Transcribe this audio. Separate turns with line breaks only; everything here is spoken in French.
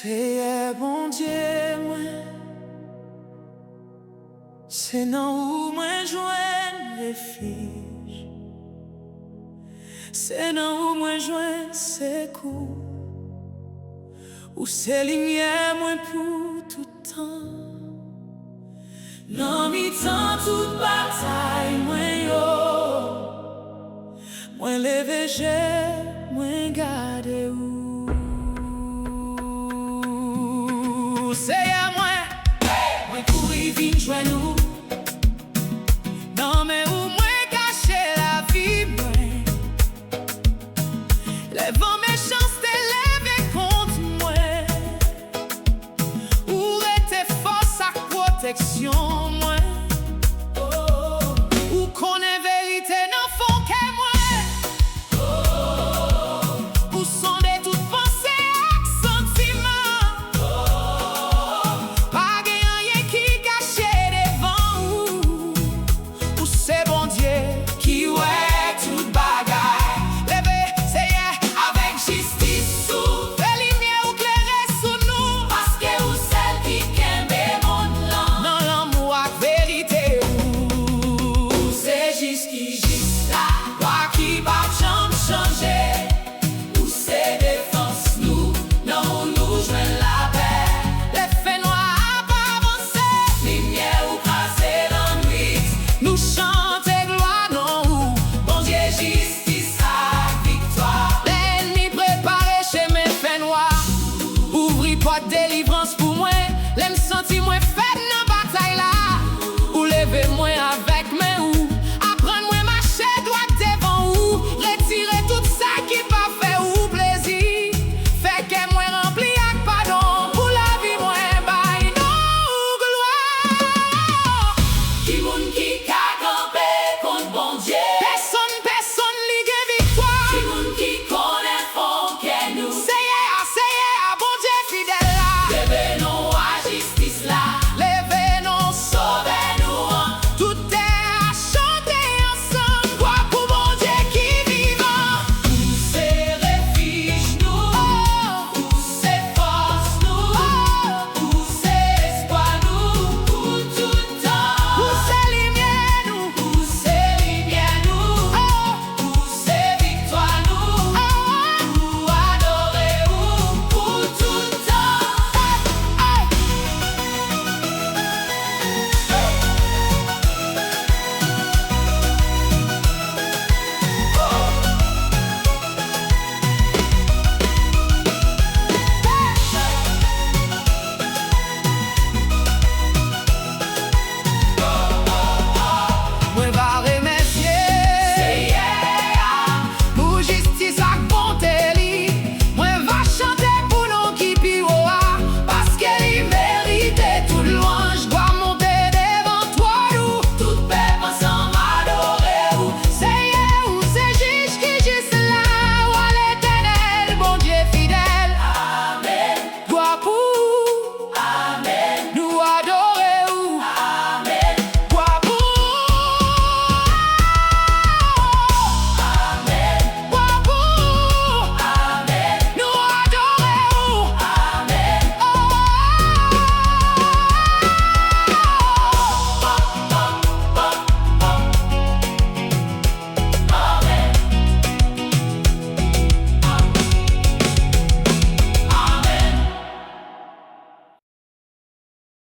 C'est bon Dieu, moi, c'est non où moi joindre refuge, c'est non où moi joindre secours, ou c'est lumière moi pour tout temps. Non mi-temps toute bataille moi yo, moi levé j'ai, moi gardé où. C'est à moi, moi courir vite joindre nous. Non mais où moi cacher la vie moi. Les vents méchants s'est levé contre moi. Où était force à protection.